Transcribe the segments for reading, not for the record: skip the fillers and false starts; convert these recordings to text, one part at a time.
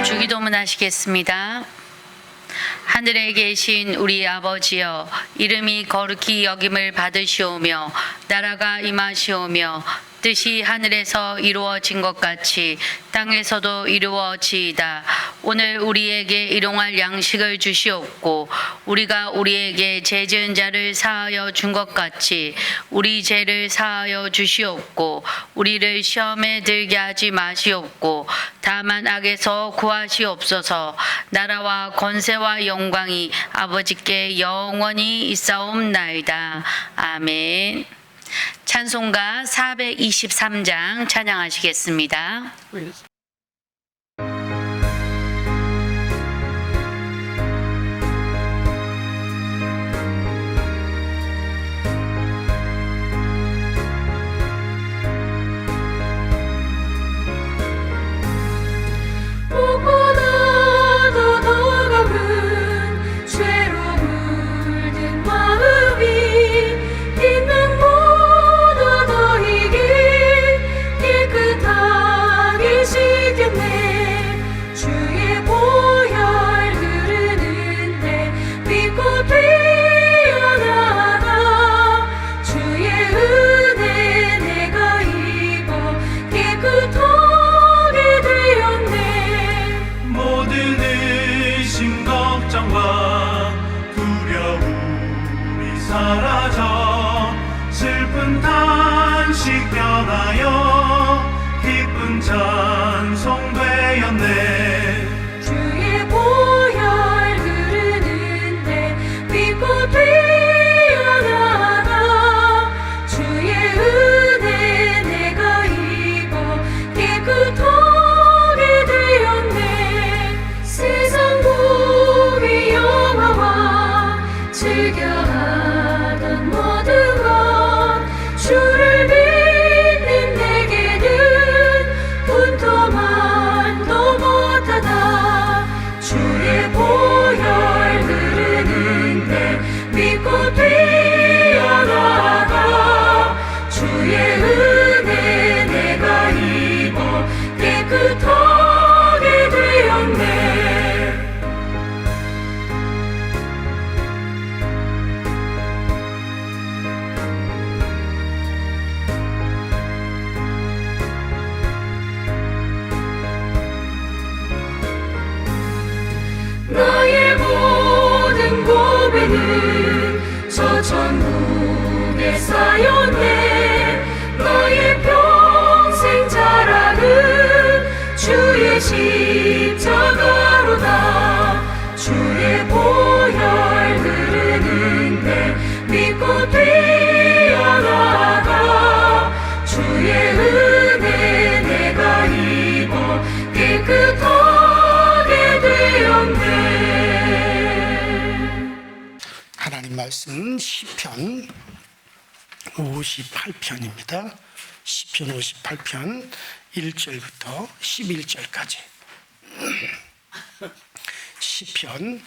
주기도문 하시겠습니다. 하늘에 계신 우리 아버지여, 이름이 거룩히 여김을 받으시오며 나라가 임하시오며 뜻이 하늘에서 이루어진 것 같이 땅에서도 이루어지이다. 오늘 우리에게 일용할 양식을 주시옵고 우리가 우리에게 죄 지은 자를 사하여 준 것 같이 우리 죄를 사하여 주시옵고 우리를 시험에 들게 하지 마시옵고 다만 악에서 구하시옵소서. 나라와 권세와 영광이 아버지께 영원히 있사옵나이다. 아멘. 찬송가 423장 찬양하시겠습니다. 사라져 슬픈 탄식 변하여 기쁜 찬송 되었네. 주의 보혈 흐르는데 믿고 뛰어나가 주의 은혜 내가 입어 깨끗하게 되었네. 세상 보위 영화와 즐겨 주를 믿는 내게는 분토만도 못하다. 주의 보혈 흐르는데 믿고 뛰어나가 주의 은혜 내가 입어 깨끗하게 되었네. 나의 모든 고백은 저 천국에 쌓였네. 나의 평생 자랑은 주의 십자가로다. 주의 보혈 흐르는데 믿고 뛰어나가 주의 은혜 내가 입어 깨끗하게 되었네. 하나님 말씀 시편 58편입니다. 시편 58편 1절부터 11절까지. 시편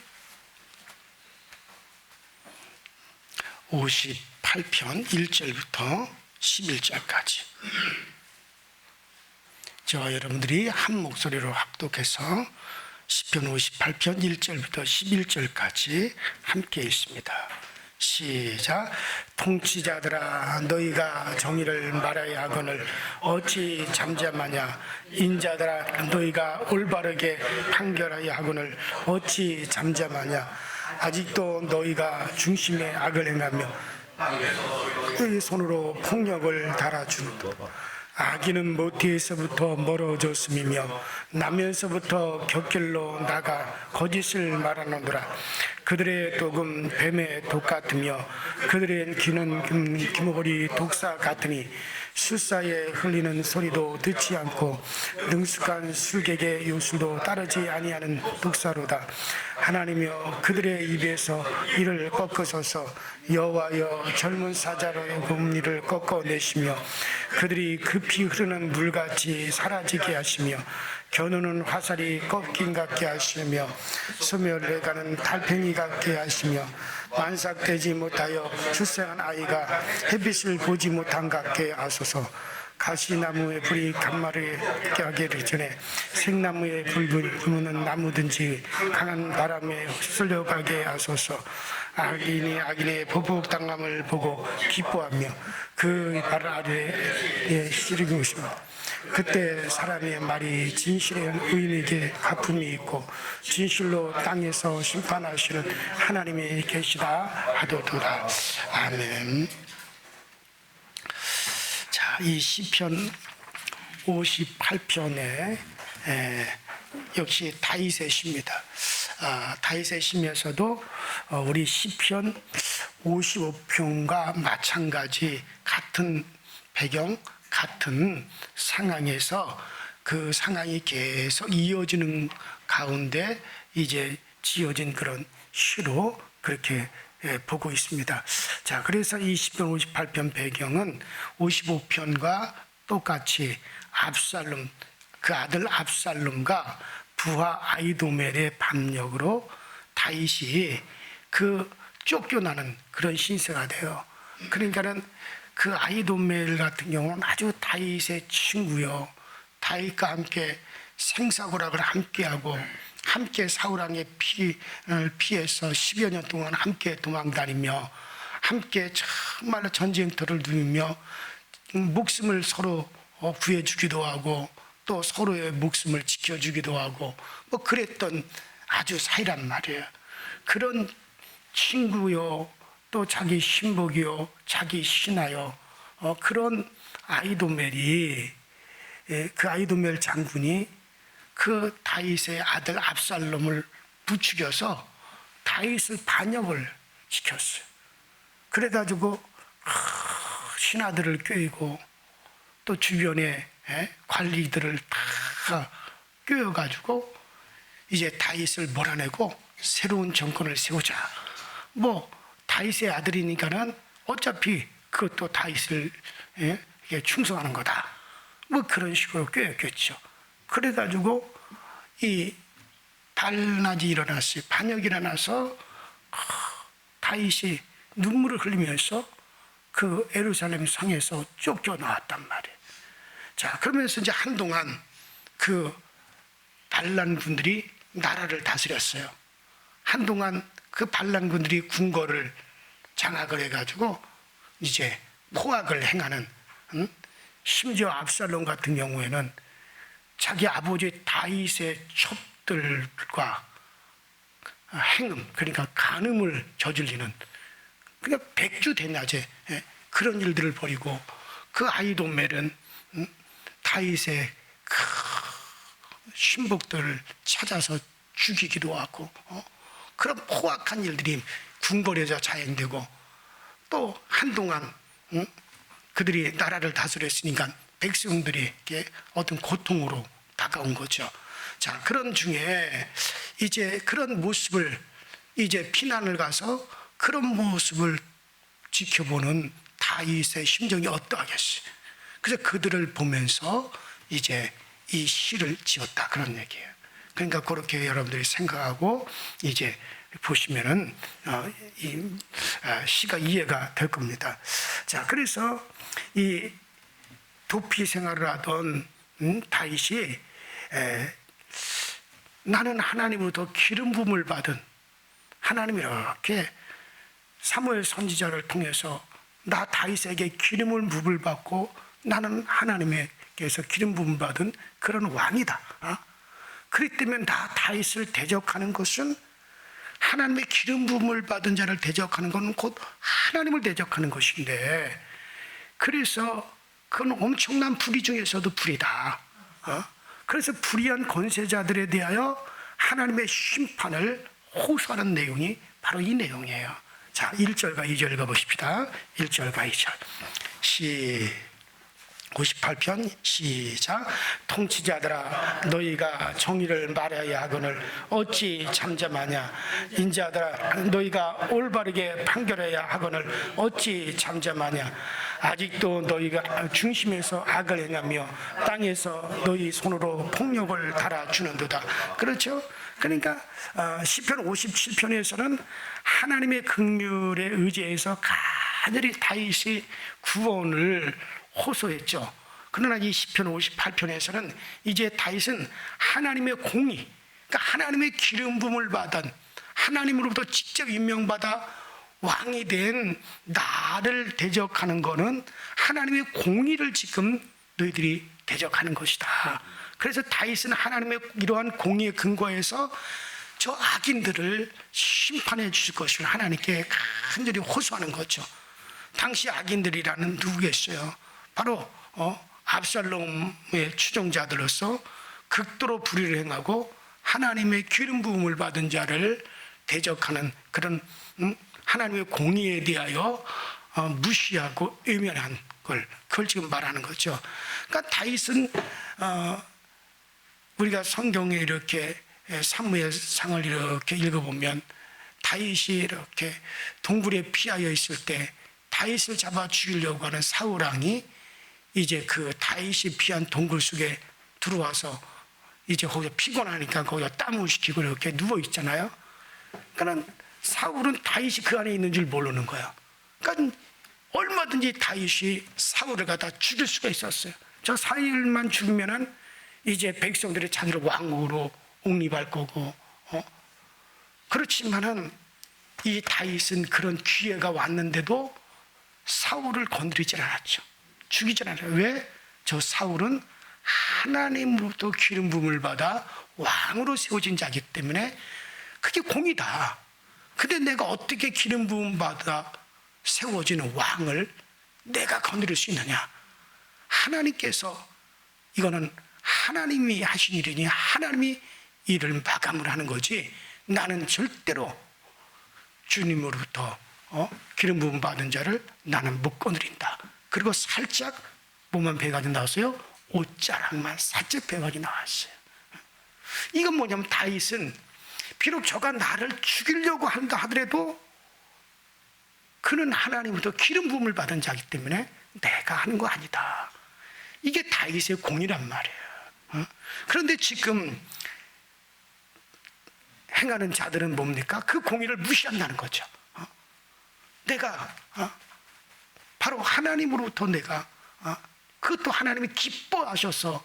58편 1절부터 11절까지. 저와 여러분들이 한 목소리로 합독해서 시편 58편 1절부터 11절까지 함께 읽습니다. 시작. 통치자들아, 너희가 정의를 말하여 하거늘 어찌 잠잠하냐. 인자들아, 너희가 올바르게 판결하여 하거늘 어찌 잠잠하냐. 아직도 너희가 중심에 악을 행하며 그의 손으로 폭력을 달아주는 악인은 모태에서부터 멀어졌음이며 나면서부터 곁길로 나가 거짓을 말하노라. 그들의 독은 뱀의 독 같으며 그들의 귀는 기모리 독사 같으니 술사에 흘리는 소리도 듣지 않고 능숙한 술객의 요술도 따르지 아니하는 독사로다. 하나님이여, 그들의 입에서 이를 꺾으소서. 여호와여, 젊은 사자로의 금리를 꺾어내시며 그들이 급히 흐르는 물같이 사라지게 하시며 겨누는 화살이 꺾인 같게 하시며 소멸해가는 달팽이 같게 하시며 만삭되지 못하여 출생한 아이가 햇빛을 보지 못한 같게 하소서. 가시나무의 불이 간마를 깨하기 전에 생나무의 불을 부는 나무든지 강한 바람에 휩쓸려가게 하소서. 악인의 보복당함을 보고 기뻐하며 그 발 아래에 시르게 오십니다. 그때 사람의 말이 진실의 의인에게 가품이 있고 진실로 땅에서 심판하시는 하나님이 계시다 하도다. 아멘. 자, 이 시편 58편에 역시 다윗의 시입니다. 다윗의 시면서도 우리 시편 55편과 마찬가지 같은 배경, 같은 상황에서 그 상황이 계속 이어지는 가운데 이제 지어진 그런 시로 그렇게 보고 있습니다. 자, 그래서 이 시편 58편 배경은 55편과 똑같이 압살롬, 그 아들 압살롬과 부하 아히도멜의 반역으로 다윗이 그 쫓겨나는 그런 신세가 돼요. 그러니까는 그 아히도멜 같은 경우는 아주 다윗의 친구요. 다윗과 함께 생사고락을 함께하고 함께 사울왕의 피를 피해서 10여 년 동안 함께 도망다니며 함께 정말로 전쟁터를 누리며 목숨을 서로 구해주기도 하고 또 서로의 목숨을 지켜주기도 하고 뭐 그랬던 아주 사이란 말이에요. 그런 친구요, 또 자기 신복이요, 자기 신하요, 그런 아히도멜이, 그 아히도멜 장군이 그 다윗의 아들 압살롬을 부추겨서 다윗을 반역을 시켰어요. 그래가지고 신하들을 꾀이고 또 주변에 관리들을 다 꾀어가지고 이제 다윗을 몰아내고 새로운 정권을 세우자. 뭐 다윗의 아들이니까는 어차피 그것도 다윗을 충성하는 거다. 뭐 그런 식으로 꾀였겠죠. 그래가지고 이 반란이 일어났어요. 반역이 일어나서 다윗이 눈물을 흘리면서 그 예루살렘 성에서 쫓겨나왔단 말이에요. 자, 그러면서 이제 한동안 그 반란군들이 나라를 다스렸어요. 한동안 그 반란군들이 궁궐을 장악을 해가지고 이제 포악을 행하는, 심지어 압살롬 같은 경우에는 자기 아버지 다윗의 첩들과 행음, 그러니까 간음을 저질리는, 그러니까 백주대낮에 그런 일들을 벌이고, 그 아히도멜은 다윗의 그 신복들을 찾아서 죽이기도 하고, 그런 포악한 일들이 궁궐에서 자행되고, 또 한동안 그들이 나라를 다스렸으니까 백성들에게 어떤 고통으로 다가온 거죠. 자, 그런 중에 이제 그런 모습을, 이제 피난을 가서 그런 모습을 지켜보는 다윗의 심정이 어떠하겠어요. 그래서 그들을 보면서 이제 이 시를 지었다, 그런 얘기예요. 그러니까 그렇게 여러분들이 생각하고 이제 보시면은 이 시가 이해가 될 겁니다. 자, 그래서 이 도피 생활을 하던 다윗이 나는 하나님으로부터 기름 부음을 받은, 하나님이 이렇게 사무엘 선지자를 통해서 나 다윗에게 기름을 부음을 받고 나는 하나님에게서 기름 부음을 받은 그런 왕이다. 그렇기 때문에 나 다윗을 대적하는 것은, 하나님의 기름 부음을 받은 자를 대적하는 것은 곧 하나님을 대적하는 것인데, 그래서 그건 엄청난 불의 중에서도 불이다. 그래서 불의한 권세자들에 대하여 하나님의 심판을 호소하는 내용이 바로 이 내용이에요. 자, 1절과 2절 읽어보십시다. 1절과 2절 58편 시작. 통치자들아, 너희가 정의를 말하여야 하거늘 어찌 잠잠하냐. 인자들아, 너희가 올바르게 판결해야 하거늘 어찌 잠잠하냐. 아직도 너희가 중심에서 악을 행하며 땅에서 너희 손으로 폭력을 달아주는도다. 그렇죠? 그러니까 시편 57편에서는 하나님의 긍휼에 의지해서 간절히 다윗이 구원을 호소했죠. 그러나 이 시편 58편에서는 이제 다윗은 하나님의 공의, 그러니까 하나님의 기름 부음을 받은, 하나님으로부터 직접 임명받아 왕이 된 나를 대적하는 것은 하나님의 공의를 지금 너희들이 대적하는 것이다. 그래서 다윗은 하나님의 이러한 공의에 근거해서 저 악인들을 심판해 주실 것을 하나님께 간절히 호소하는 거죠. 당시 악인들이라는 누구겠어요? 바로 압살롬의 추종자들로서 극도로 불의를 행하고 하나님의 기름 부음을 받은 자를 대적하는 그런 하나님의 공의에 대하여 무시하고 외면한 그걸 지금 말하는 거죠. 그러니까 다윗은 우리가 성경에 이렇게 사무엘상을 이렇게 읽어보면 다윗이 이렇게 동굴에 피하여 있을 때 다윗을 잡아 죽이려고 하는 사울 왕이 이제 그 다윗이 피한 동굴 속에 들어와서 이제 거기서 피곤하니까 거기서 땀을 식히고 이렇게 누워 있잖아요. 그러니까 사울은 다윗이 그 안에 있는 줄 모르는 거야. 그러니까 얼마든지 다윗이 사울을 갖다 죽일 수가 있었어요. 저 사울만 죽이면은 이제 백성들이 자기를 왕으로 옹립할 거고, 그렇지만은 이 다윗은 그런 기회가 왔는데도 사울을 건드리질 않았죠. 죽이질 않아요. 왜? 저 사울은 하나님으로부터 기름 부음을 받아 왕으로 세워진 자이기 때문에 그게 공이다. 근데 내가 어떻게 기름 부음 받아 세워지는 왕을 내가 건드릴 수 있느냐? 하나님께서 이거는 하나님이 하신 일이니 하나님이 일을 마감을 하는 거지 나는 절대로 주님으로부터 기름 부음 받은 자를 나는 못 건드린다. 그리고 살짝 뭐만 배가지 나왔어요? 옷자락만 살짝 배가지 나왔어요. 이건 뭐냐면 다윗은 비록 저가 나를 죽이려고 한다 하더라도 그는 하나님으로부터 기름 부음을 받은 자이기 때문에 내가 하는 거 아니다. 이게 다윗의 공이란 말이에요. 그런데 지금 행하는 자들은 뭡니까? 그 공의를 무시한다는 거죠. 내가 바로 하나님으로부터 내가 그것도 하나님이 기뻐하셔서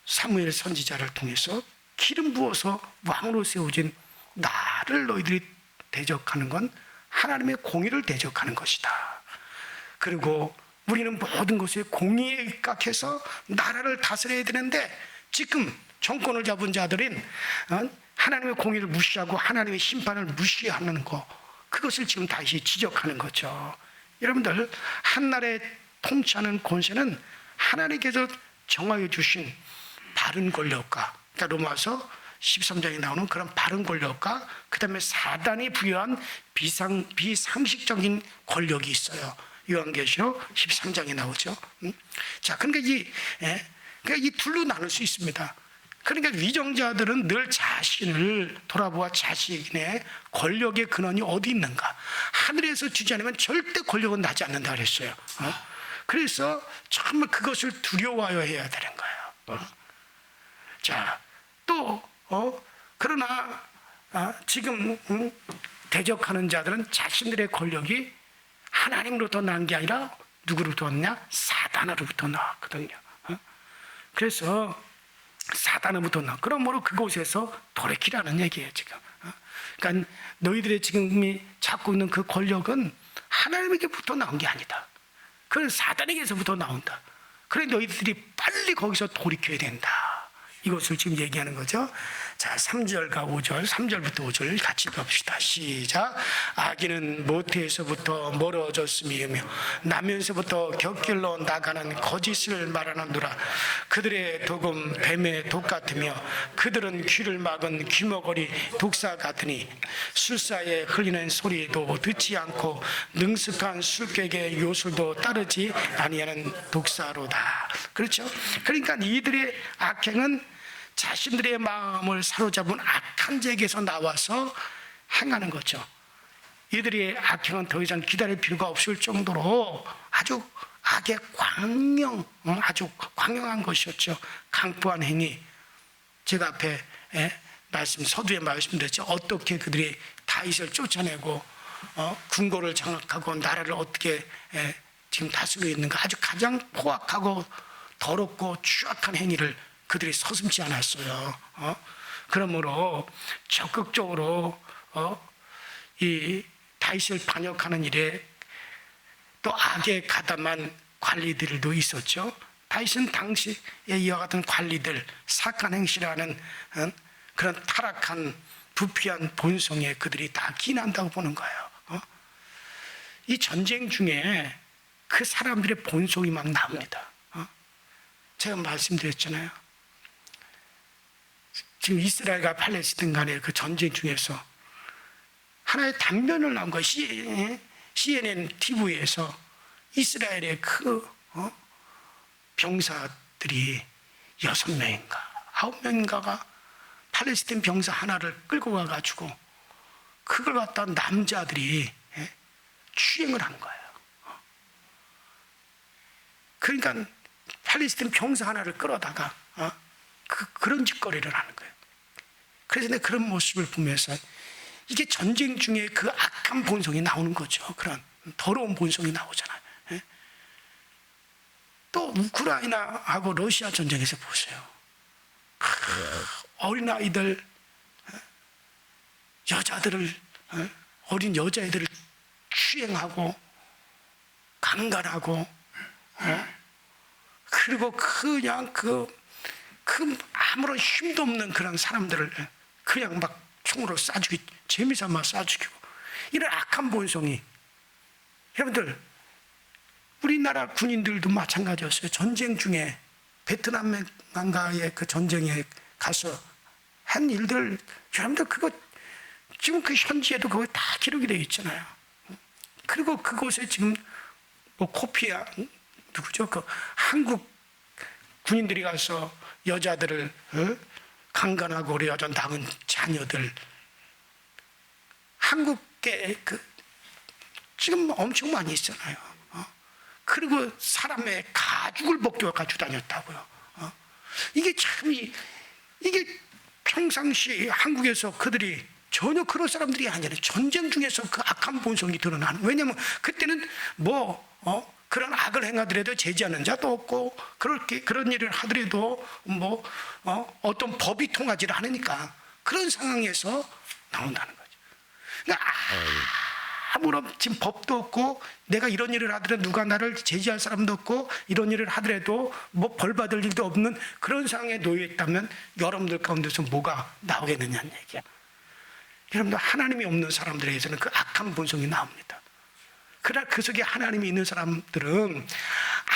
사무엘 선지자를 통해서 기름 부어서 왕으로 세워진 나를 너희들이 대적하는 건 하나님의 공의를 대적하는 것이다. 그리고 우리는 모든 것에 공의에 입각해서 나라를 다스려야 되는데 지금 정권을 잡은 자들은 하나님의 공의를 무시하고 하나님의 심판을 무시하는 것, 그것을 지금 다시 지적하는 거죠. 여러분들, 한나라의 통치하는 권세는 하나님께서 정하여 주신 바른 권력과, 그러니까 로마서 13장에 나오는 그런 바른 권력과 그 다음에 사단이 부여한 비상식적인 권력이 있어요. 요한계시록 13장에 나오죠. 자, 그러니까 이 둘로 나눌 수 있습니다. 그러니까 위정자들은 늘 자신을 돌아보아 자신의 권력의 근원이 어디 있는가. 하늘에서 주지 않으면 절대 권력은 나지 않는다 그랬어요. 그래서 정말 그것을 두려워해야 되는 거예요. 자, 또 그러나 지금 대적하는 자들은 자신들의 권력이 하나님으로부터 난 게 아니라 누구로부터 왔냐? 사단으로부터 나왔거든요. 그래서 사단으로부터 나. 그러므로 그곳에서 돌이키라는 얘기예요, 지금. 그러니까 너희들의 지금이 잡고 있는 그 권력은 하나님에게부터 나온 게 아니다. 그건 사단에게서부터 나온다. 그래 너희들이 빨리 거기서 돌이켜야 된다. 이것을 지금 얘기하는 거죠. 자, 3절과 5절, 3절부터 5절 같이 봅시다. 시작. 악인은 모태에서부터 멀어졌음이며 나면서부터 곁길로 나가는 거짓을 말하는도라. 그들의 독은 뱀의 독 같으며 그들은 귀를 막은 귀머거리 독사 같으니 술사에 흘리는 소리도 듣지 않고 능숙한 술객의 요술도 따르지 아니하는 독사로다. 그렇죠? 그러니까 이들의 악행은 자신들의 마음을 사로잡은 악한 자에게서 나와서 행하는 거죠. 이들의 악행은 더 이상 기다릴 필요가 없을 정도로 아주 악의 아주 광명한 것이었죠. 강포한 행위. 제가 앞에 서두에 말씀드렸죠. 어떻게 그들이 다윗을 쫓아내고 군고를 장악하고 나라를 어떻게 세웠는가. 그것을 지금 얘기하는 거죠. 자, 4절. 그들의 악행은 더 이상 기다릴 필요가 없을 정도로 아주 악의 광명한 것이었죠. 강포한 행위. 제가 앞에 말씀 서두에 말씀드렸죠. 어떻게 그들이 다윗을 쫓아내고 군고를 장악하고 나라를 어떻게 지금 다스리고 있는가? 아주 가장 포악하고 더럽고 추악한 행위를 그들이 서슴지 않았어요. 그러므로 적극적으로 이 다윗을 반역하는 일에 또 악에 가담한 관리들도 있었죠. 다윗은 당시에 이와 같은 관리들, 사악한 행실을 하는 그런 타락한 부패한 본성에 그들이 다 기인한다고 보는 거예요. 이 전쟁 중에 그 사람들의 본성이 막 나옵니다. 제가 말씀드렸잖아요. 지금 이스라엘과 팔레스타인 간의 그 전쟁 중에서 하나의 단면을 나온 거예요. CNN TV에서 이스라엘의 그 병사들이 6명인가 9명인가가 팔레스타인 병사 하나를 끌고 가가지고 그걸 갖다 남자들이 추행을 한 거예요. 그러니까 팔레스타인 병사 하나를 끌어다가 그런 짓거리를 하는 거예요. 그래서 내가 그런 모습을 보면서 이게 전쟁 중에 그 악한 본성이 나오는 거죠. 그런 더러운 본성이 나오잖아요. 또 우크라이나하고 러시아 전쟁에서 보세요. 어린아이들, 여자들을, 어린 여자애들을 추행하고 강간하고 그리고 그냥 아무런 힘도 없는 그런 사람들을 그냥 막 총으로 재미삼아 쏴죽이고 이런 악한 본성이, 여러분들 우리나라 군인들도 마찬가지였어요. 전쟁 중에 베트남강가의 그 전쟁에 가서 한 일들, 여러분들 그거 지금 그 현지에도 그거 다 기록이 되어 있잖아요. 그리고 그곳에 지금 뭐 코피아 누구죠? 그 한국 군인들이 가서 여자들을 강간하고 우리 여자 낳은 자녀들, 한국계 지금 엄청 많이 있잖아요. 그리고 사람의 가죽을 벗겨 가지고 다녔다고요. 이게 참 이게 평상시 한국에서 그들이 전혀 그런 사람들이 아니라 전쟁 중에서 그 악한 본성이 드러나는. 왜냐하면 그때는 그런 악을 행하더라도 제지하는 자도 없고 그런 일을 하더라도 어떤 법이 통하지를 않으니까 그런 상황에서 나온다는 거죠. 그러니까 아무런 지금 법도 없고 내가 이런 일을 하더라도 누가 나를 제지할 사람도 없고 이런 일을 하더라도 뭐 벌 받을 일도 없는 그런 상황에 놓여 있다면 여러분들 가운데서 뭐가 나오겠느냐는 얘기야. 여러분들 하나님이 없는 사람들에게서는 그 악한 본성이 나옵니다. 그러나 그 속에 하나님이 있는 사람들은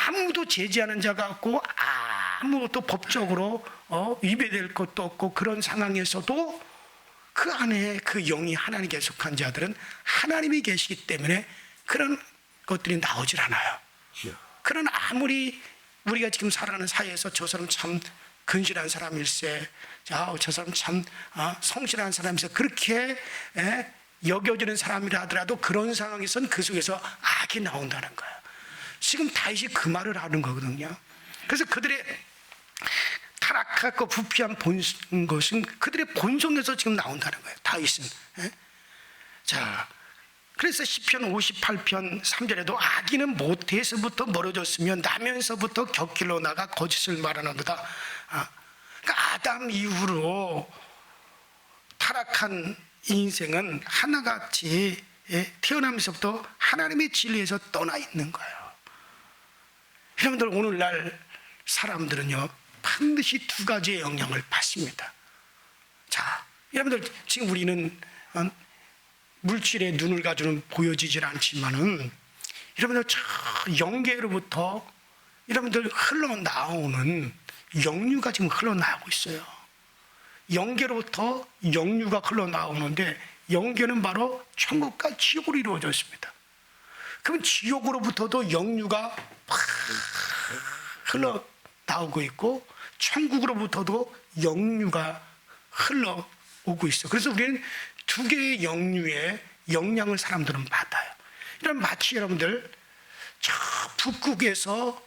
아무도 제지하는 자가 없고 아무것도 법적으로 위배될 것도 없고 그런 상황에서도 그 안에 그 영이 하나님께 속한 자들은 하나님이 계시기 때문에 그런 것들이 나오질 않아요. 그러나 아무리 우리가 지금 살아가는 사회에서 저 사람 참 근실한 사람일세, 저 사람 참 성실한 사람일세 그렇게 여겨지는 사람이라 하더라도 그런 상황에서는 그 속에서 악이 나온다는 거예요. 지금 다윗이 그 말을 하는 거거든요. 그래서 그들의 타락하고 부패한 것은 그들의 본성에서 지금 나온다는 거예요. 다윗은. 자, 그래서 시편 58편 3절에도 악인은 모태에서부터 멀어졌으며 나면서부터 곁길로 나가 거짓을 말하는도다. 그러니까 아담 이후로 타락한 인생은 하나같이 태어나면서부터 하나님의 진리에서 떠나 있는 거예요. 여러분들 오늘날 사람들은요 반드시 두 가지의 영향을 받습니다. 자, 여러분들 지금 우리는 물질의 눈을 가지고는 보여지질 않지만은 여러분들 저 영계로부터 여러분들 흘러나오는 영류가 지금 흘러나오고 있어요. 영계로부터 영류가 흘러나오는데 영계는 바로 천국과 지옥으로 이루어져 있습니다. 그럼 지옥으로부터도 영류가 흘러나오고 있고 천국으로부터도 영류가 흘러오고 있어. 그래서 우리는 두 개의 영류의 영향을 사람들은 받아요. 이런 마치 여러분들 저 북극에서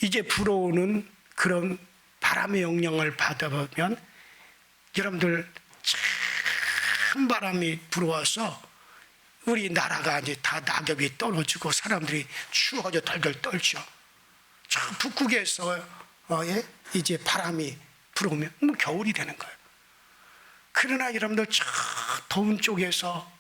이제 불어오는 그런 바람의 영향을 받아보면 여러분들 찬 바람이 불어와서 우리 나라가 이제 다 낙엽이 떨어지고 사람들이 추워져 덜덜 떨죠. 저 북극에서 이제 바람이 불어오면 뭐 겨울이 되는 거예요. 그러나 여러분들 저 더운 쪽에서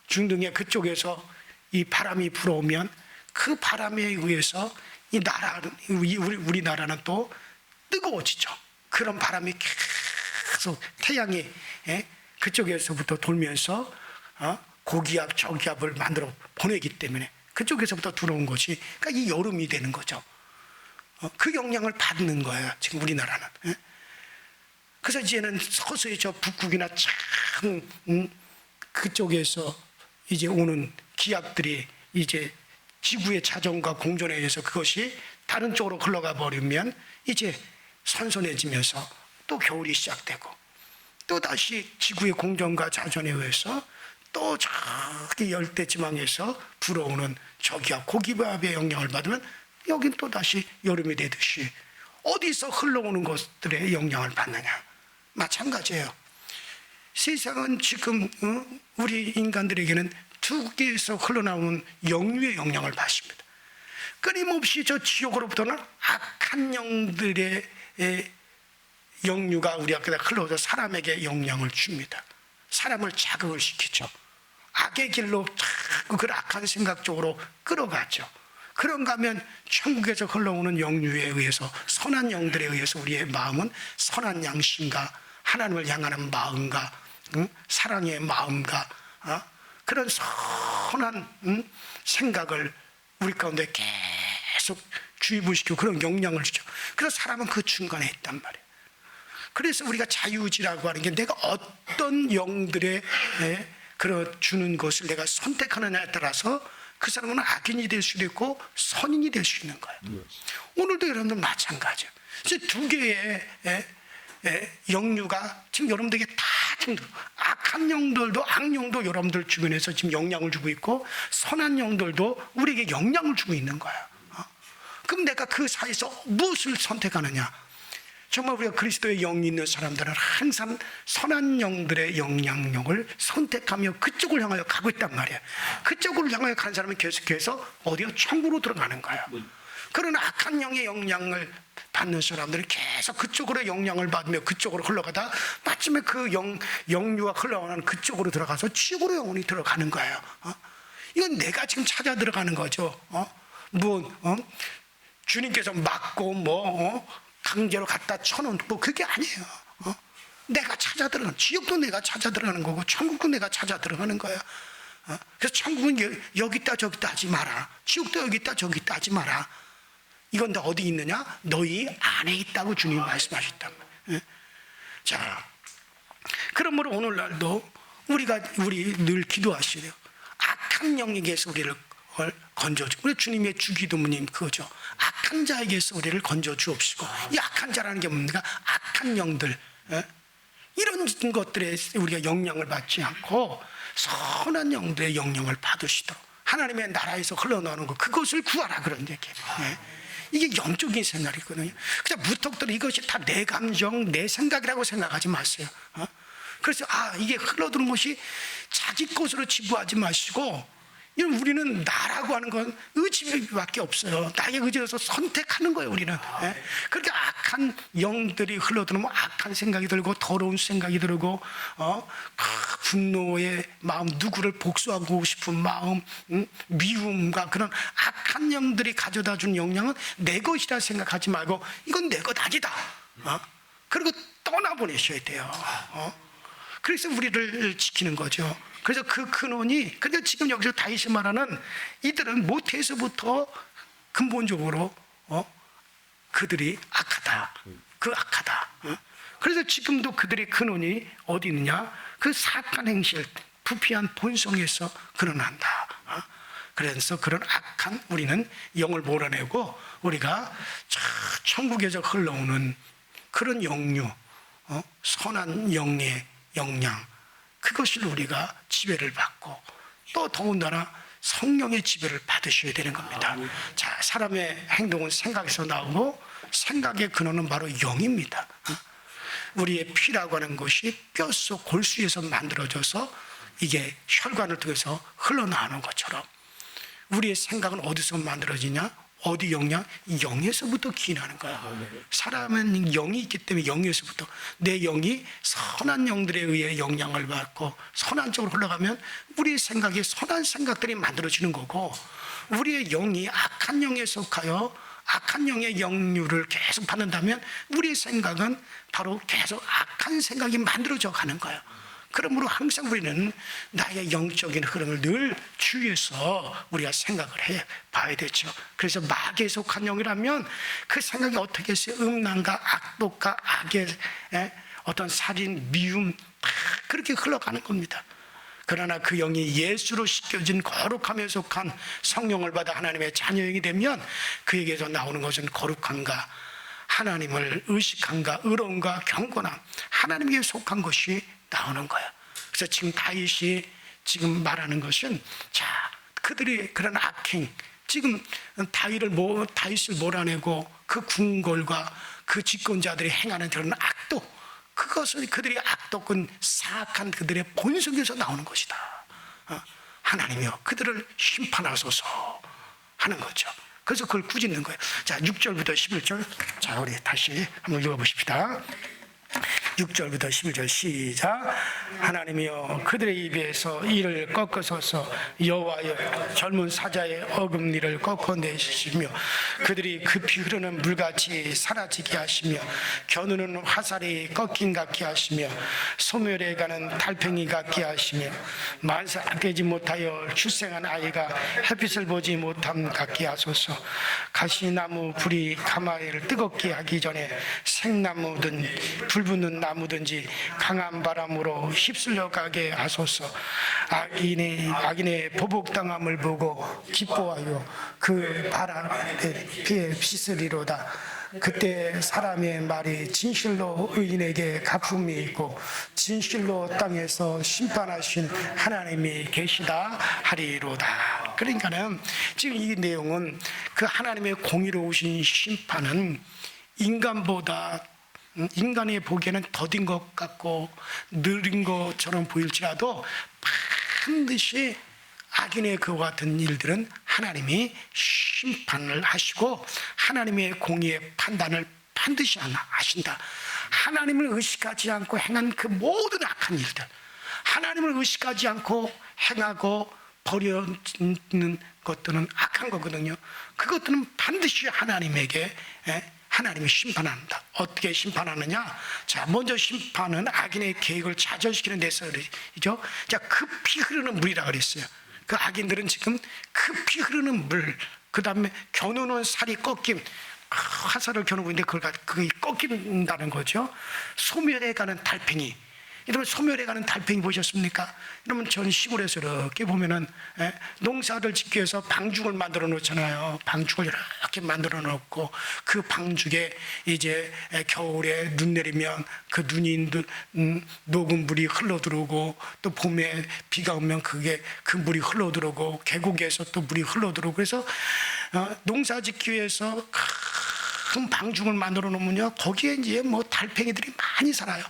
중동의 그쪽에서 이 바람이 불어오면 그 바람에 의해서 이 나라는 우리나라는 또 뜨거워지죠. 그런 바람이 계속 태양이 그쪽에서부터 돌면서 고기압 저기압을 만들어 보내기 때문에 그쪽에서부터 들어온 것이 그러니까 이 여름이 되는 거죠. 그 영향을 받는 거예요 지금 우리나라는. 그래서 이제는 서서히 저 북극이나 참 그쪽에서 이제 오는 기압들이 이제 지구의 자전과 공전에 의해서 그것이 다른 쪽으로 흘러가 버리면 이제 선선해지면서 또 겨울이 시작되고 또 다시 지구의 공전과 자전에 의해서 또 저기 열대지방에서 불어오는 저기압 고기압의 영향을 받으면 여긴 또 다시 여름이 되듯이 어디서 흘러오는 것들의 영향을 받느냐 마찬가지예요. 세상은 지금 우리 인간들에게는 두 개에서 흘러나오는 영류의 영향을 받습니다. 끊임없이 저 지옥으로부터는 악한 영들의 영류가 우리 앞에다 흘러서 사람에게 영향을 줍니다. 사람을 자극을 시키죠. 악의 길로 자꾸 그 악한 생각 쪽으로 끌어가죠. 그런가 하면 천국에서 흘러오는 영류에 의해서 선한 영들에 의해서 우리의 마음은 선한 양심과 하나님을 향하는 마음과 사랑의 마음과 그런 선한 생각을 우리 가운데 계속 주입을 그런 영향을 주죠. 그래서 사람은 그 중간에 있단 말이에요. 그래서 우리가 자유의지라고 하는 게 내가 어떤 영들의 주는 것을 내가 선택하느냐에 따라서 그 사람은 악인이 될 수도 있고 선인이 될 수 있는 거예요. 오늘도 여러분들 마찬가지예요. 그래서 두 개의 영류가 지금 여러분들에게 다 지금 악한 영들도 악령도 여러분들 주변에서 지금 영향을 주고 있고 선한 영들도 우리에게 영향을 주고 있는 거예요. 그럼 내가 그 사이에서 무엇을 선택하느냐? 정말 우리가 그리스도의 영이 있는 사람들은 항상 선한 영들의 영향력을 선택하며 그쪽을 향하여 가고 있단 말이에요. 그쪽을 향하여 간 사람은 계속해서 어디요? 천국으로 들어가는 거예요. 그러나 악한 영의 영향을 받는 사람들은 계속 그쪽으로 영향을 받으며 그쪽으로 흘러가다 마침내 그 영류가 흘러가는 그쪽으로 들어가서 지옥으로 영원히 들어가는 거예요. 이건 내가 지금 찾아 들어가는 거죠. 주님께서 막고 강제로 갖다 쳐놓고 그게 아니에요. 내가 찾아 들어가는, 지옥도 내가 찾아 들어가는 거고 천국도 내가 찾아 들어가는 거예요. 그래서 천국은 여기 있다 저기 있다 하지 마라. 지옥도 여기 있다 저기 있다 하지 마라. 이건 다 어디 있느냐? 너희 안에 있다고 주님이 말씀하셨단 말이에요. 자, 그러므로 오늘날도 우리 늘 기도하셔야 돼요. 악한 영에게서 우리를 건져주고, 우리 주님의 주기도문님 그거죠. 악한 자에게서 우리를 건져 주옵시고, 이 악한 자라는 게 뭡니까? 악한 영들, 이런 것들에 우리가 영향을 받지 않고 선한 영들의 영향을 받으시도록 하나님의 나라에서 흘러나오는 것, 그것을 구하라 그런 얘기예요. 이게 영적인 생각이거든요. 그냥 무턱대로 이것이 다 내 감정, 내 생각이라고 생각하지 마세요. 그래서 이게 흘러드는 것이 자기 것으로 지부하지 마시고, 우리는 나라고 하는 건 의지밖에 없어요. 나의 의지에서 선택하는 거예요, 우리는. 그렇게 악한 영들이 흘러들으면 악한 생각이 들고, 더러운 생각이 들고, 분노의 마음, 누구를 복수하고 싶은 마음, 미움과 그런 악한 영들이 가져다 준 영향은 내 것이라 생각하지 말고, 이건 내 것 아니다. 그리고 떠나보내셔야 돼요. 그래서 우리를 지키는 거죠. 그래서 그 근원이, 그러니까 지금 여기서 다윗이 말하는 이들은 모태에서부터 근본적으로 그들이 악하다. 그 악하다. 그래서 지금도 그들의 근원이 어디 있느냐? 그 사악한 행실, 부패한 본성에서 근원한다. 그래서 그런 악한 우리는 영을 몰아내고 우리가 천국에서 흘러오는 그런 영류, 선한 영의 영양, 그것을 우리가 지배를 받고 또 더군다나 성령의 지배를 받으셔야 되는 겁니다. 자, 사람의 행동은 생각에서 나오고 생각의 근원은 바로 영입니다. 우리의 피라고 하는 것이 뼛속 골수에서 만들어져서 이게 혈관을 통해서 흘러나오는 것처럼 우리의 생각은 어디서 만들어지냐? 어디 영이냐? 영에서부터 기인하는 거야. 사람은 영이 있기 때문에 영에서부터 내 영이 선한 영들에 의해 영향을 받고 선한 쪽으로 흘러가면 우리의 생각이 선한 생각들이 만들어지는 거고, 우리의 영이 악한 영에 속하여 악한 영의 영류를 계속 받는다면 우리의 생각은 바로 계속 악한 생각이 만들어져 가는 거예요. 그러므로 항상 우리는 나의 영적인 흐름을 늘 주의해서 우리가 생각을 해 봐야 되죠. 그래서 마귀에 속한 영이라면 그 생각이 어떻게 했어요? 음란과 악독과 악의 어떤 살인, 미움 다 그렇게 흘러가는 겁니다. 그러나 그 영이 예수로 씻겨진 거룩함에 속한 성령을 받아 하나님의 자녀영이 되면 그에게서 나오는 것은 거룩함과 하나님을 의식함과 의로움과 경건함, 하나님께 속한 것이 나오는 거야. 그래서 지금 다윗이 지금 말하는 것은, 자, 그들이 그런 악행, 지금 다윗을 몰아내고 그 궁궐과 그 집권자들이 행하는 그런 악독, 그것은 그들이 악독은 사악한 그들의 본성에서 나오는 것이다. 하나님이여 그들을 심판하소서 하는 거죠. 그래서 그걸 꾸짖는 거예요. 자, 6절부터 11절. 자, 우리 다시 한번 읽어보십시다. 6절부터 11절 시작. 하나님이여 그들의 입에서 이를 꺾으소서. 여호와여 젊은 사자의 어금니를 꺾어내시며 그들이 급히 흐르는 물같이 사라지게 하시며 겨누는 화살이 꺾인 같게 하시며 소멸해 가는 달팽이 같게 하시며 만사 깨지 못하여 출생한 아이가 햇빛을 보지 못함 같게 하소서. 가시나무 불이 가마를 뜨겁게 하기 전에 생나무든 불붙는 나무든지 강한 바람으로 휩쓸려 가게 하소서. 악인의 보복당함을 보고 기뻐하여 그 바람에 피해 빗으리로다. 그때 사람의 말이 진실로 의인에게 갚음이 있고 진실로 땅에서 심판하신 하나님이 계시다 하리로다. 그러니까는 지금 이 내용은 그 하나님의 공의로우신 심판은 인간이 보기에는 더딘 것 같고 느린 것처럼 보일지라도 반드시 악인의 그와 같은 일들은 하나님이 심판을 하시고 하나님의 공의의 판단을 반드시 하신다. 하나님을 의식하지 않고 행한 그 모든 악한 일들, 하나님을 의식하지 않고 행하고 버리는 것들은 악한 거거든요. 그것들은 반드시 하나님이 심판한다. 어떻게 심판하느냐? 자, 먼저 심판은 악인의 계획을 좌절시키는 데서이죠. 자, 급히 흐르는 물이라 그랬어요. 그 악인들은 지금 급히 흐르는 물, 그 다음에 겨누는 살이 꺾임, 화살을 겨누고 있는데 그게 꺾인다는 거죠. 소멸해가는 달팽이. 여러분, 소멸해가는 달팽이 보셨습니까? 여러분, 전 시골에서 이렇게 보면은 농사를 짓기 위해서 방죽을 만들어 놓잖아요. 방죽을 이렇게 만들어 놓고 그 방죽에 이제 겨울에 눈 내리면 그 눈이 녹은 물이 흘러 들어오고 또 봄에 비가 오면 그 물이 흘러 들어오고 계곡에서 또 물이 흘러 들어오고 그래서 농사 짓기 위해서 큰 방죽을 만들어 놓으면요, 거기에 이제 뭐 달팽이들이 많이 살아요.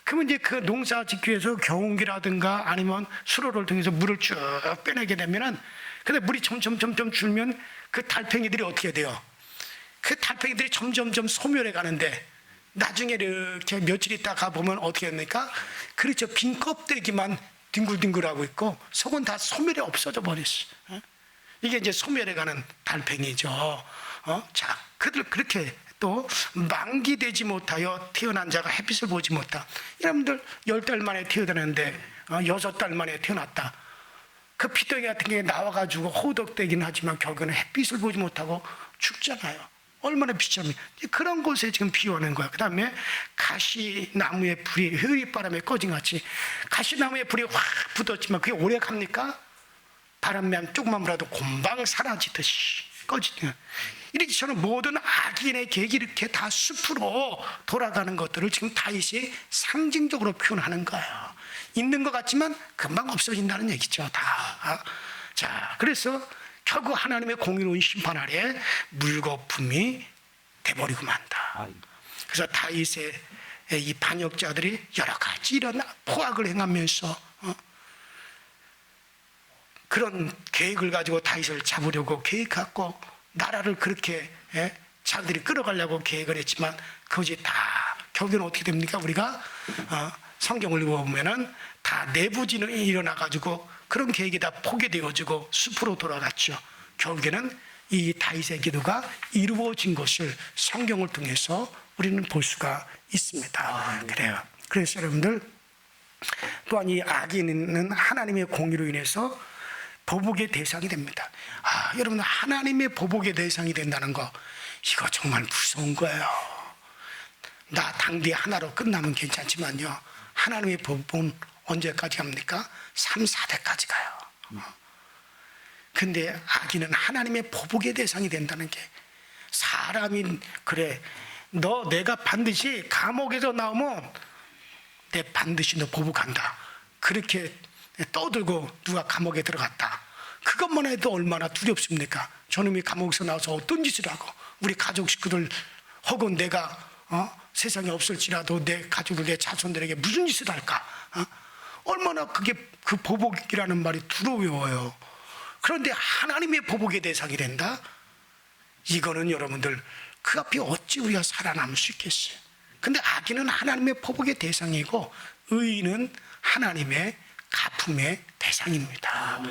그러면 이제 그 농사 짓기 위해서 경운기라든가 아니면 수로를 통해서 물을 쭉 빼내게 되면은, 근데 물이 점점 줄면 그 달팽이들이 어떻게 돼요? 그 달팽이들이 점점 소멸해 가는데 나중에 이렇게 며칠 있다 가보면 어떻게 됩니까? 그렇죠. 빈 껍데기만 뒹굴뒹굴하고 있고 속은 다 소멸이 없어져 버렸어. 이게 이제 소멸해 가는 달팽이죠. 자, 그들 그렇게 또 만기되지 못하여 태어난 자가 햇빛을 보지 못하. 여러분들 10달 만에 태어나는데 6달 만에 태어났다. 그 피덩이 같은 게 나와가지고 호덕되긴 하지만 결국에는 햇빛을 보지 못하고 죽잖아요. 얼마나 비참해. 그런 곳에 지금 비유하는 거야. 그 다음에 가시나무의 불이 흐릿바람에 꺼진 같이, 가시나무의 불이 확 붙었지만 그게 오래 갑니까? 바람면 조금만이라도 금방 사라지듯이 꺼지는. 이렇게처럼 모든 악인의 계획이 이렇게 다 숲으로 돌아가는 것들을 지금 다윗이 상징적으로 표현하는 거예요. 있는 것 같지만 금방 없어진다는 얘기죠. 다. 자, 그래서 결국 하나님의 공의로운 심판 아래 물거품이 돼버리고 만다. 그래서 다윗의 이 반역자들이 여러 가지 이런 포악을 행하면서 그런 계획을 가지고 다윗을 잡으려고 계획하고 나라를 그렇게 자기들이 끌어가려고 계획을 했지만 그것이 다 결국에는 어떻게 됩니까? 우리가 성경을 읽어보면은 다 내부진이 일어나 가지고 그런 계획이 다 포기되어지고 숲으로 돌아갔죠. 결국에는 이 다윗의 기도가 이루어진 것을 성경을 통해서 우리는 볼 수가 있습니다. 그래요. 그래서 여러분들 또한 이 악인은 하나님의 공의로 인해서 보복의 대상이 됩니다. 여러분 하나님의 보복의 대상이 된다는 거 이거 정말 무서운 거예요. 나 당대 하나로 끝나면 괜찮지만요. 하나님의 보복은 언제까지 갑니까? 3, 4대까지 가요. 근데 악인은 하나님의 보복의 대상이 된다는 게 사람이 그래 내가 반드시 감옥에서 나오면 내 반드시 너 보복한다. 그렇게 떠들고 누가 감옥에 들어갔다. 그것만 해도 얼마나 두렵습니까? 저놈이 감옥에서 나와서 어떤 짓을 하고 우리 가족 식구들 혹은 내가 세상에 없을지라도 내 가족들 내 자손들에게 무슨 짓을 할까? 얼마나 그게 그 보복이라는 말이 두려워요. 그런데 하나님의 보복의 대상이 된다? 이거는 여러분들 그 앞에 어찌 우리가 살아남을 수 있겠어요? 근데 악인은 하나님의 보복의 대상이고 의인은 하나님의 가품의 대상입니다.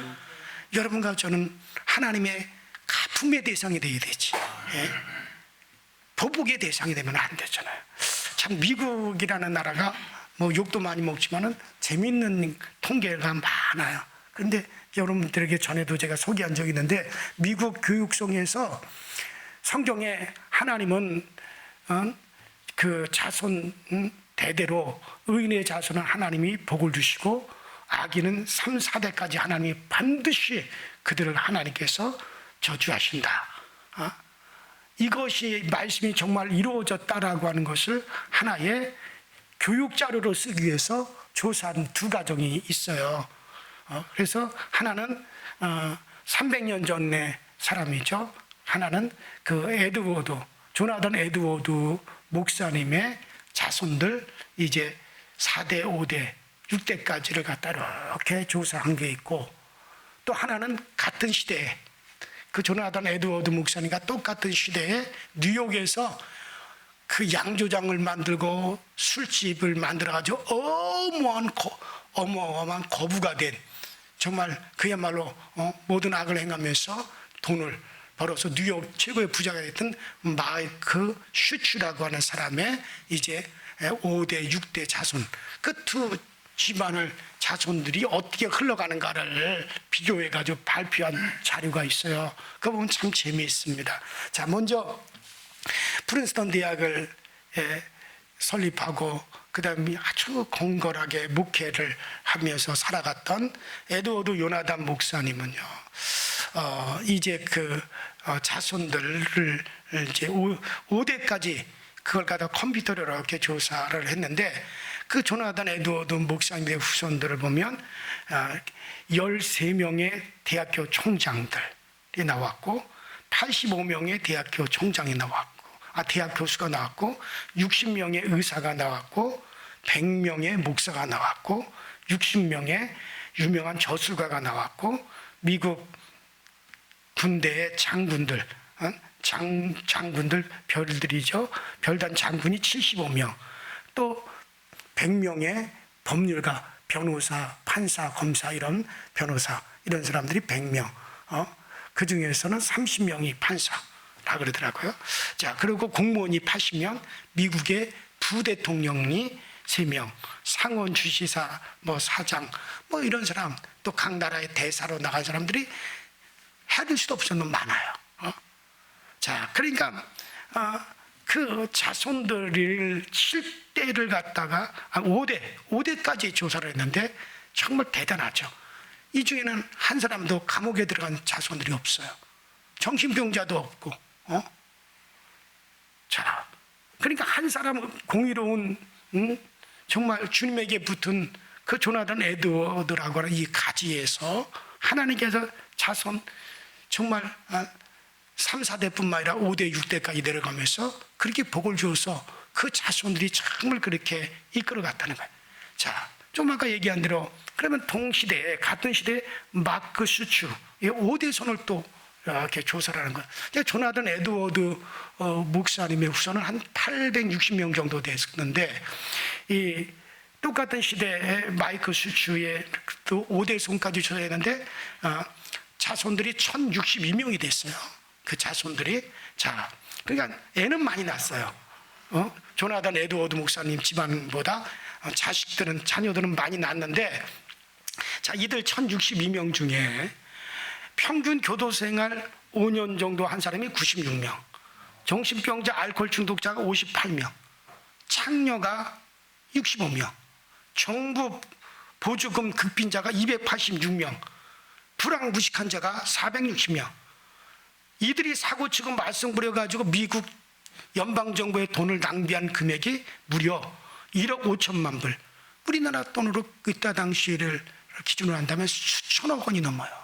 여러분과 저는 하나님의 가품의 대상이 되어야 되지. 보복의 대상이 되면 안 되잖아요. 참 미국이라는 나라가 뭐 욕도 많이 먹지만은 재미있는 통계가 많아요. 그런데 여러분들에게 전에도 제가 소개한 적이 있는데 미국 교육성에서 성경에 하나님은 그 자손 대대로 의인의 자손은 하나님이 복을 주시고 악인은 3, 4대까지 하나님이 반드시 그들을 하나님께서 저주하신다. 이것이 말씀이 정말 이루어졌다라고 하는 것을 하나의 교육 자료로 쓰기 위해서 조사한 두 가정이 있어요. 그래서 하나는 300년 전의 사람이죠. 하나는 그 조나단 에드워드 목사님의 자손들 이제 4대, 5대, 6대까지를 갖다 이렇게 조사한 게 있고 또 하나는 같은 시대에 그 조나단 에드워드 목사님과 똑같은 시대에 뉴욕에서 그 양조장을 만들고 술집을 만들어가지고 어마어마한 거부가 된 정말 그야말로 모든 악을 행하면서 돈을 벌어서 뉴욕 최고의 부자가 됐던 마이크 슈츠라고 하는 사람의 이제 5대, 6대 자손 그 두 집안을 자손들이 어떻게 흘러가는가를 비교해가지고 발표한 자료가 있어요. 그거 보면 참 재미있습니다. 자, 먼저 프린스턴 대학을 설립하고 그 다음에 아주 건건하게 목회를 하면서 살아갔던 에드워드 요나단 목사님은요, 이제 그 자손들을 이제 5대까지 그걸 갖다 컴퓨터로 이렇게 조사를 했는데 그 조나단 에드워드 목사님의 후손들을 보면 13명의 대학교 총장들이 나왔고 85명의 대학교 총장이 나왔고 대학 교수가 나왔고 60명의 의사가 나왔고 100명의 목사가 나왔고 60명의 유명한 저술가가 나왔고 미국 군대의 장군들 장군들 별들이죠. 별단 장군이 75명 또 100명의 법률가 변호사 판사 검사 이런 변호사 이런 사람들이 100명 그 중에서는 30명이 판사라 그러더라고요. 자, 그리고 공무원이 80명, 미국의 부대통령이 3명, 상원 주지사, 사장, 이런 사람, 또 각 나라의 대사로 나간 사람들이 헤아릴 수도 없을 정도로 많아요. 자, 그러니까 그 자손들을 7대를 갖다가 5대까지 조사를 했는데 정말 대단하죠. 이 중에는 한 사람도 감옥에 들어간 자손들이 없어요. 정신병자도 없고, 자, 그러니까 한 사람 공의로운, 정말 주님에게 붙은 그 조나단 에드워드라고 하는 이 가지에서 하나님께서 자손 정말 3, 4대뿐만 아니라 5대, 6대까지 내려가면서 그렇게 복을 주어서 그 자손들이 정말 그렇게 이끌어갔다는 거예요. 자, 좀 아까 얘기한 대로 그러면 동시대에 같은 시대에 마크 수추 이 5대손을 또 이렇게 조사를 하는 거예요. 조나단 에드워드 목사님의 후손은 한 860명 정도 됐었는데 이 똑같은 시대에 마이크 수추의 또 5대손까지 조사했는데 자손들이 1062명이 됐어요. 그 자손들이 자 그러니까 애는 많이 낳았어요. 조나단 에드워드 목사님 집안보다 자녀들은 많이 낳았는데 자 이들 1062명 중에 평균 교도생활 5년 정도 한 사람이 96명, 정신병자 알코올 중독자가 58명, 창녀가 65명, 정부 보조금 극빈자가 286명, 불황무식한 자가 460명. 이들이 사고 치고 말썽 부려가지고 미국 연방정부의 돈을 낭비한 금액이 무려 1억 5천만 불. 우리나라 돈으로 그때 당시를 기준으로 한다면 수천억 원이 넘어요.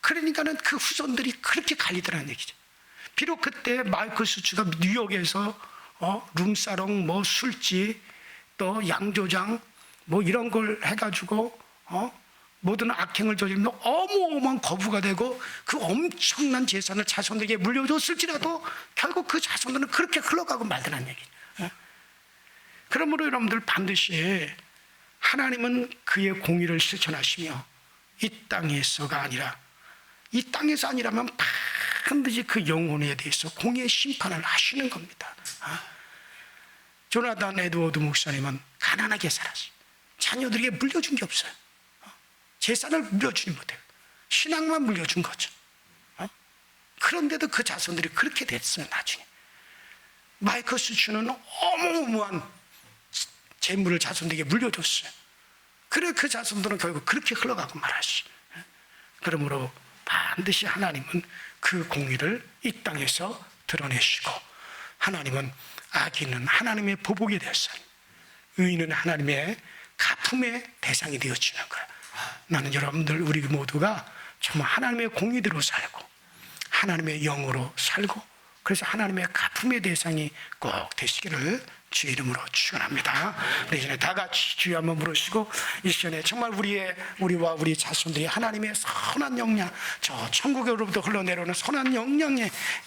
그러니까는 그 후손들이 그렇게 갈리더라는 얘기죠. 비록 그때 마이클 수츠가 뉴욕에서 룸사롱, 뭐 술집, 또 양조장, 뭐 이런 걸 해가지고 모든 악행을 저지르면 어마어마한 거부가 되고 그 엄청난 재산을 자손들에게 물려줬을지라도 결국 그 자손들은 그렇게 흘러가고 말더라는 얘기죠. 그러므로 여러분들 반드시 하나님은 그의 공의를 실천하시며 이 땅에서가 아니라 이 땅에서 아니라면 반드시 그 영혼에 대해서 공의의 심판을 하시는 겁니다. 조나단 에드워드 목사님은 가난하게 살았어요. 자녀들에게 물려준 게 없어요. 재산을 물려주지 못해요. 신앙만 물려준 거죠. 그런데도 그 자손들이 그렇게 됐어요. 나중에 마이클 수츠는 어마어마한 재물을 자손들에게 물려줬어요. 그래 그 자손들은 결국 그렇게 흘러가고 말았어요. 그러므로 반드시 하나님은 그 공의를 이 땅에서 드러내시고 하나님은 악인은 하나님의 보복이 되었어요. 의인은 하나님의 가품의 대상이 되어지는 거예요. 나는 여러분들 우리 모두가 정말 하나님의 공의대로 살고 하나님의 영으로 살고 그래서 하나님의 가품의 대상이 꼭 되시기를 주의 이름으로 축원합니다. 우리 이전에 다 같이 주여 한번 부르시고 이 시간에 정말 우리와 우리 자손들이 하나님의 선한 영향, 저 천국으로부터 흘러내려오는 선한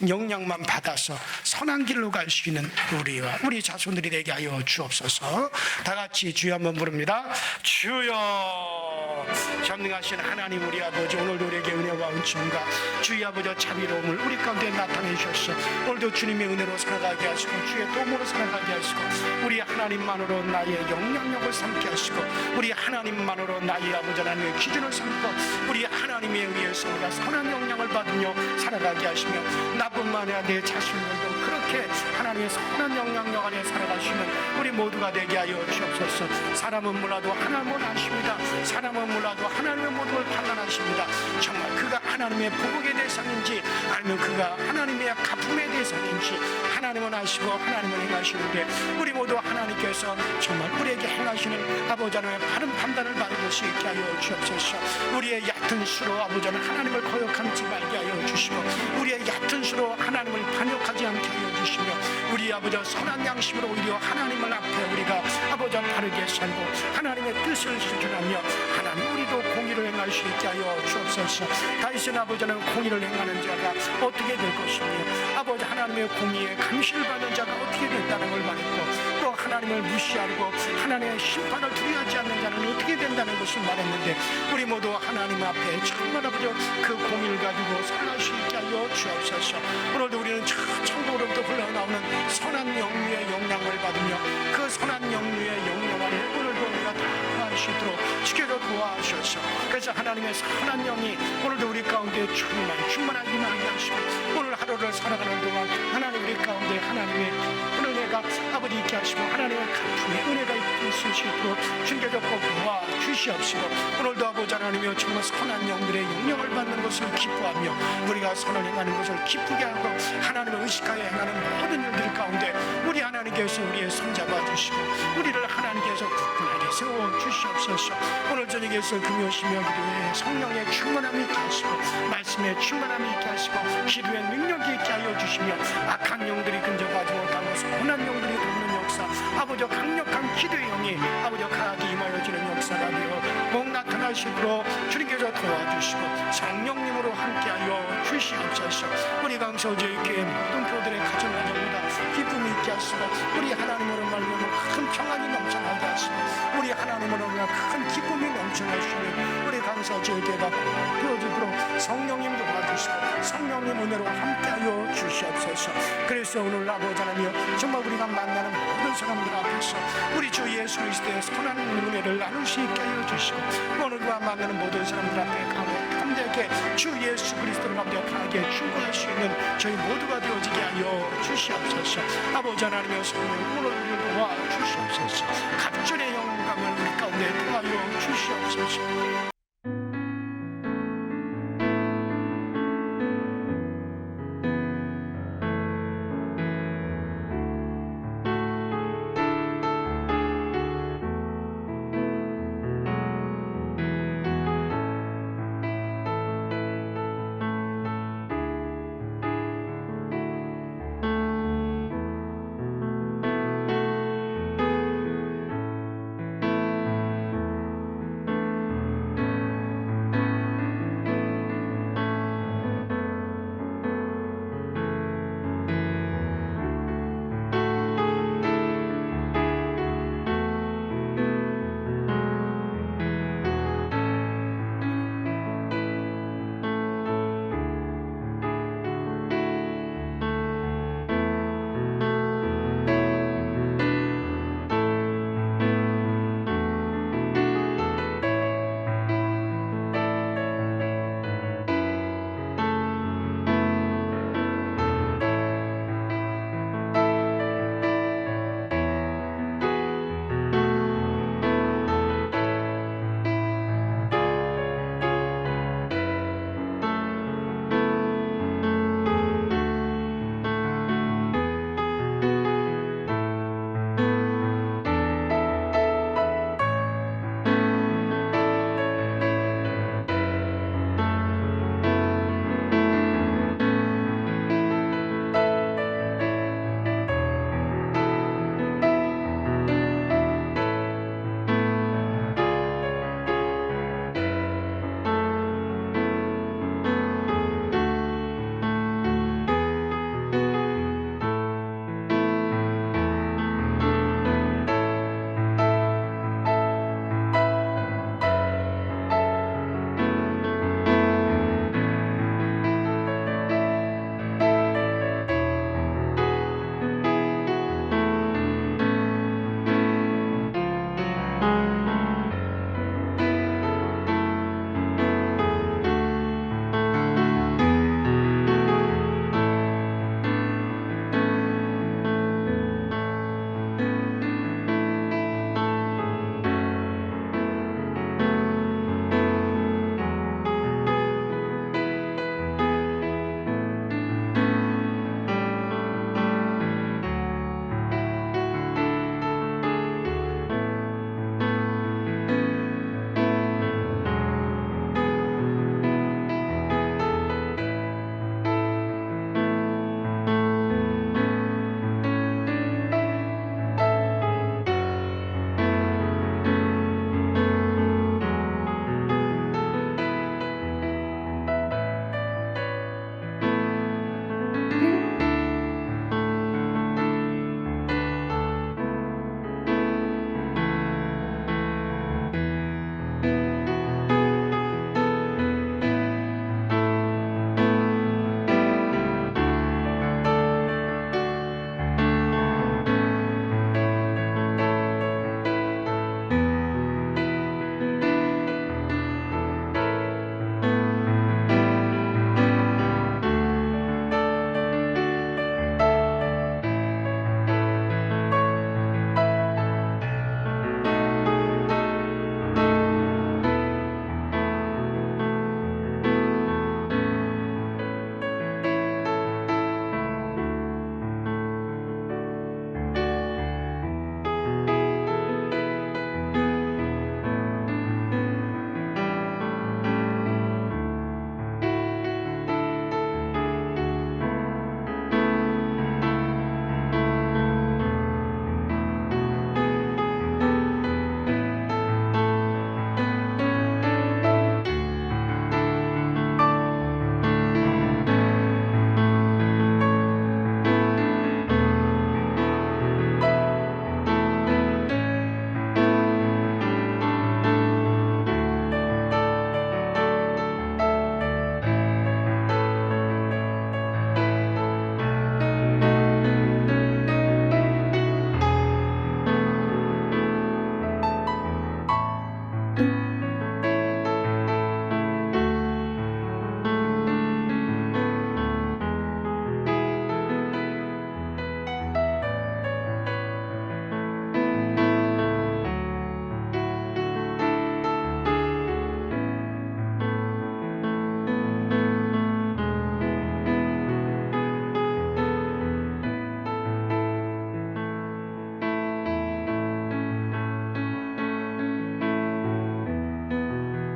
영향만 받아서 선한 길로 갈 수 있는 우리와 우리 자손들이 되게 하여 주옵소서. 다 같이 주여 한번 부릅니다. 주여, 전능하신 하나님 우리 아버지, 오늘도 우리에게 은혜와 은총과 주의 아버지 자비로움을 우리 가운데 나타내 주셔서 오늘도 주님의 은혜로 살아가게 하시고 주의 도움으로 살아가게 하시고 우리 하나님만으로 나의 영향력을 삼게 하시고 우리 하나님만으로 나의 아버지 하나님의 기준을 삼고 우리 하나님에 의해서 우리가 선한 영향을 받으며 살아가게 하시며 나뿐만 아니라 내 자신들도 그렇게 하나님의 선한 영향력 안에 살아가시는 우리 모두가 되게 하여 주옵소서. 사람은 몰라도 하나님은 아십니다. 사람은 몰라도 하나님의 모든 걸 판단하십니다. 정말 그가 하나님의 보복의 대상인지 아니면 그가 하나님의 가품의 대상인지 하나님은 아시고 하나님은 행하시는데 우리 모두 하나님께서 정말 우리에게 행하시는 아버지 하나님의 바른 판단을 받을 수 있게 하여 주옵소서. 우리의 얕은 수로 아버지 하나님을 거역하지 말게 하여 주시고 우리의 얕은 수로 하나님을 반역하지 않게 하여 주시며 우리 아버지 선한 양심으로 오히려 하나님을 앞에 우리가 아버지 바르게 살고 하나님의 뜻을 실천하며 하나님 우리도 공의를 행할 수 있게 하여 주옵소서. 다윗은 아버지는 공의를 행하는 자가 어떻게 될 것이며 아버지 하나님의 공의에 감시를 받는 자가 어떻게 된다는 걸 말했고 또 하나님을 무시하고 하나님의 심판을 두려워하지 않는 자는 어떻게 된다는 것을 말했는데 우리 모두 하나님 앞에 정말 아버지 그 공의를 가지고 살아갈 수 있게 하여 주옵소서. 오늘도 우리는 천국으로부터 흘러나오는 선한 영류의 영향을 받으며 그 선한 영류의 영향 안에 오늘도 우리가 다 할 수 있도록 지켜줘 도와주셔서 그래서 하나님의 선한 영이 오늘도 우리 가운데 충만하게 임하게 하시고 오늘 하루를 살아가는 동안 하나님 우리 가운데 하나님의 은혜가 아버지 있게 하시고 하나님의 가품의 은혜가 있을 수 있도록 주께서 꼭 도와주시옵시고 오늘도 아버지 하나님이여 정말 선한 영들의 영향을 받는 것을 기뻐하며 우리가 선을 행하는 것을 기쁘게 하고 하나님을 의식하여 행하는 모든 일들 가운데 우리 하나님께서 우리의 손잡아 주시고 우리를 하나님께서 굳건하게 세워주시옵소서. 오늘 저녁에서 금요시며 기도에 성령의 충만함이 있게 하시고 말씀의 충만함이 있게 하시고 기도의 능력이 있게 하여 주시며 악한 영들이 근접하지 못하고 선한 영들이 돕는 역사 아버지 강력한 기도의 영이 아버지 강하게 임하여지는 역사가 되어 목 나타나시도록 주님께서 도와주시고 성령님으로 함께하여 주시옵소서. 우리 강서주의 교회 모든 교들의 가정마다 기쁨이 있게 하시고 우리 하나님으로 말미암아 큰 평안이 넘쳐나게 하시고 우리 하나님으로 말미암아 큰 기쁨이 넘쳐나시는 우리 강서주의 교회가 되어지도록 성령님 도와주시고 성령님 은혜로 함께하여 주시옵소서. 그래서 오늘 아버지 하나님 정말 우리가 만나는 모든 사람들 앞에서 우리 주 예수 그리스도의 선한 은혜를 나눌 수 있게 하여 주시고 오늘과 만나는 모든 사람들 앞에 감대하게 주 예수 그리스도를 감대하게 충고할 수 있는 저희 모두가 되어지게 하여 주시옵소서. 아버지 하나님의 성령 오늘 우리를 도와 주시옵소서. 각절의 영감을 우리 가운데 도와여 주시옵소서.